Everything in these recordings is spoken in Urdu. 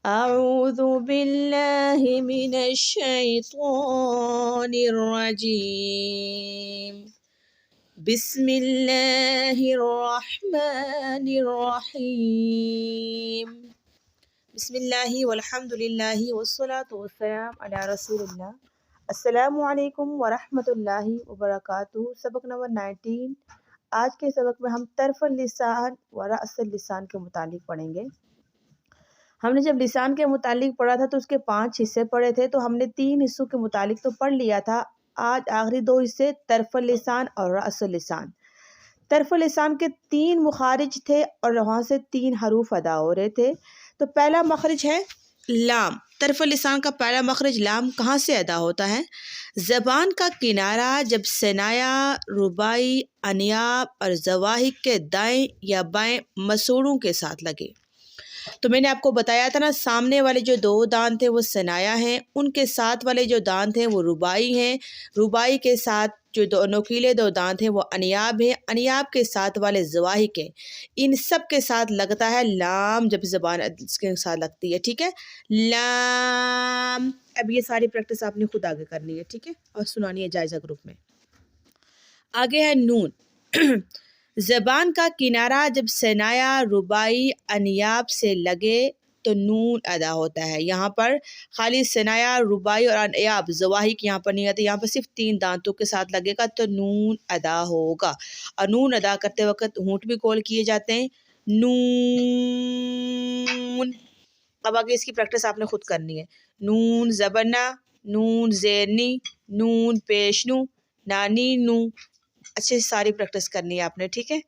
أعوذ بالله من الشيطان الرجيم بسم الله الرحمن الرحيم بسم اللہ والحمد للہ والصلاة والسلام علی رسول اللہ۔ السلام علیکم ورحمۃ اللہ وبرکاتہ۔ سبق نمبر 19۔ آج کے سبق میں ہم طرف اللسان و رأس اللسان کے متعلق پڑھیں گے۔ ہم نے جب لسان کے متعلق پڑھا تھا تو اس کے 5 حصے پڑھے تھے، تو ہم نے 3 حصوں کے متعلق تو پڑھ لیا تھا۔ آج آخری 2 حصے طرف اللسان اور رأس اللسان۔ طرف اللسان کے 3 مخارج تھے اور وہاں سے 3 حروف ادا ہو رہے تھے۔ تو پہلا مخرج ہے لام۔ طرف اللسان کا پہلا مخرج لام کہاں سے ادا ہوتا ہے؟ زبان کا کنارہ جب ثنایا، رباعی، انیاب اور زواہق کے دائیں یا بائیں مسوڑوں کے ساتھ لگے۔ تو میں نے آپ کو بتایا تھا نا، سامنے والے جو 2 دانت تھے وہ ثنایا ہیں، ان کے ساتھ والے جو دانت ہیں وہ رباعی ہیں، رباعی کے ساتھ جو 2 نوکیلے 2 دانت ہیں وہ انیاب ہیں، انیاب کے ساتھ والے زواہق ہیں۔ ان سب کے ساتھ لگتا ہے لام، جب زبان اس کے ساتھ لگتی ہے، ٹھیک ہے، لام۔ اب یہ ساری پریکٹس آپ نے خود آگے کرنی ہے، ٹھیک ہے، اور سنانی ہے جائزہ گروپ میں۔ آگے ہے نون۔ زبان کا کنارہ جب ثنایا، رباعی، انیاب سے لگے تو نون ادا ہوتا ہے۔ یہاں پر خالی ثنایا، رباعی اور انیاب، زواہق یہاں پر نہیں آتے، یہاں پر صرف 3 دانتوں کے ساتھ لگے گا تو نون ادا ہوگا۔ اور نون ادا کرتے وقت ہونٹ بھی گول کیے جاتے ہیں، نون۔ اب آگے اس کی پریکٹس آپ نے خود کرنی ہے۔ نون زبرنا، نون زیرنی، نون پیشنو، نانی نو۔ اچھے سے ساری پریکٹس کرنی ہے آپ نے، ٹھیک ہے۔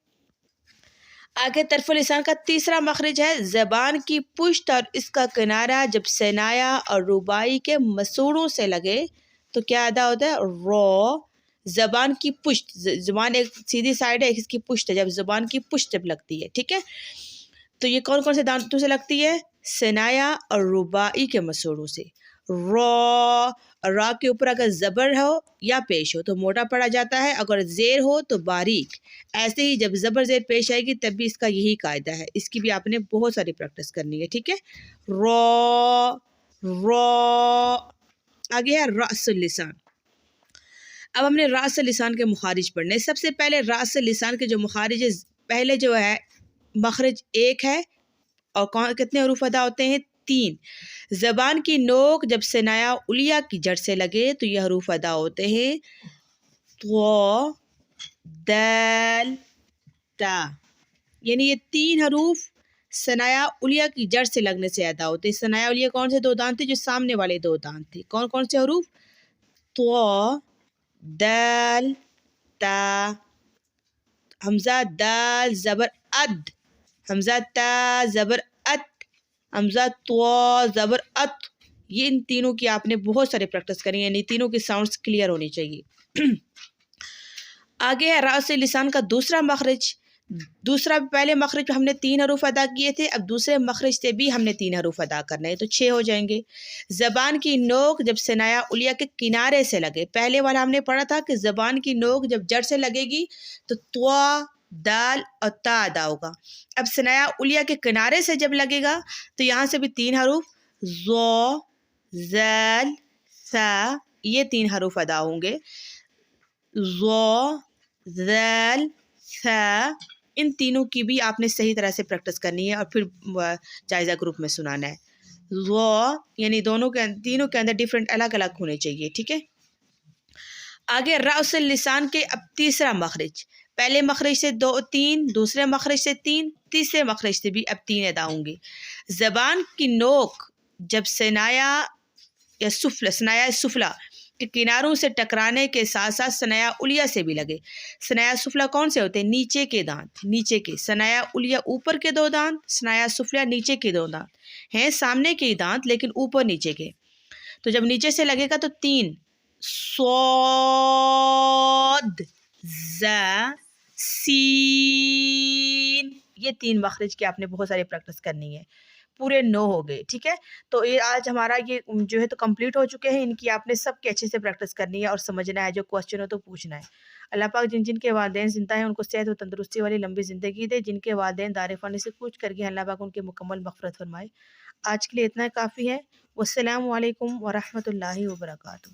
آگے طرف اللسان کا تیسرا مخرج ہے زبان کی پشت اور اس کا کنارہ جب ثنایا اور رباعی کے مسوڑوں سے لگے تو کیا ادا ہوتا ہے؟ رو۔ زبان کی پشت، زبان ایک سیدھی سائڈ ہے، ایک اس کی پشت ہے، جب زبان کی پشت جب لگتی ہے، ٹھیک ہے، تو یہ کون کون سے دانتوں سے لگتی ہے؟ ثنایا اور رباعی کے مسوڑوں سے۔ را، را کے اوپر اگر زبر ہو یا پیش ہو تو موٹا پڑا جاتا ہے، اگر زیر ہو تو باریک۔ ایسے ہی جب زبر زیر پیش آئے گی تب بھی اس کا یہی قاعدہ ہے، اس کی بھی آپ نے بہت ساری پریکٹس کرنی ہے، ٹھیک ہے۔ را، را۔ آگے ہے رأس اللسان۔ اب ہم نے رأس اللسان کے مخارج پڑھنے۔ سب سے پہلے رأس اللسان کے جو مخارج ہے، پہلے جو ہے مخرج 1 ہے، اور کتنے حروف ادا ہوتے ہیں؟ 3۔ زبان کی نوک جب ثنایا علیہ کی جڑ سے لگے تو یہ حروف ادا ہوتے ہیں طا، دال، تا۔ یعنی یہ 3 حروف ثنایا علیہ کی جڑ سے لگنے سے ادا ہوتے ہیں۔ ثنایا علیہ کون سے 2 دانت تھے؟ جو سامنے والے 2 دانت تھے۔ کون کون سے حروف؟ طا، دال، تا۔ حمزہ دال زبر اد، حمزہ تا زبر ات، حمزہ طا زبر ات۔ یہ ان تینوں کی آپ نے بہت سارے پریکٹس کرنی ہے، یعنی تینوں کی ساؤنڈز کلیئر ہونی چاہیے۔ آگے ہے رأس اللسان کا دوسرا مخرج۔ پہلے مخرج پہ ہم نے 3 حروف ادا کیے تھے، اب دوسرے مخرج سے بھی ہم نے 3 حروف ادا کرنے ہیں تو 6 ہو جائیں گے۔ زبان کی نوک جب ثنایا علیہ کے کنارے سے لگے، پہلے والا ہم نے پڑھا تھا کہ زبان کی نوک جب جڑ سے لگے گی تو طا، دال اور تا ادا ہوگا۔ اب ثنایا علیہ کے کنارے سے جب لگے گا تو یہاں سے بھی 3 حروف ظا، ذال، ثا، یہ 3 حروف ادا ہوں گے۔ ظا، ذال، ثا۔ ان تینوں کی بھی آپ نے صحیح طرح سے پریکٹس کرنی ہے اور پھر جائزہ گروپ میں سنانا ہے۔ ظا یعنی تینوں کے اندر ڈیفرنٹ الگ الگ ہونے چاہیے، ٹھیک ہے۔ آگے رأس اللسان کے اب تیسرا مخرج۔ پہلے مخرج سے 3، دوسرے مخرج سے 3، تیسرے مخرج سے بھی اب 3 ادا ہوں گے۔ زبان کی نوک جب ثنایا یا سفلا کے کناروں سے ٹکرانے کے ساتھ ساتھ ثنایا علیہ سے بھی لگے۔ ثنایا سفلا کون سے ہوتے ہیں؟ نیچے کے دانت، نیچے کے۔ ثنایا علیہ اوپر کے 2 دانت، ثنایا سفلا نیچے کے 2 دانت ہیں، سامنے کے دانت لیکن اوپر نیچے کے۔ تو جب نیچے سے لگے گا تو 3، صاد، زا، سین۔ یہ 3 مخرج کی آپ نے بہت ساری پریکٹس کرنی ہے، پورے 9 ہو گئے، ٹھیک ہے۔ تو یہ آج ہمارا یہ جو ہے تو کمپلیٹ ہو چکے ہیں، ان کی آپ نے سب کے اچھے سے پریکٹس کرنی ہے اور سمجھنا ہے، جو کوسچن ہو تو پوچھنا ہے۔ اللہ پاک جن جن کے والدین زندہ ہیں ان کو صحت و تندرستی والی لمبی زندگی دے، جن کے والدین دار فانی سے کوچ کر گئے اللہ پاک ان کے مکمل مغفرت فرمائے، آج کے لیے اتنا کافی ہے۔ والسلام علیکم ورحمۃ اللہ وبرکاتہ۔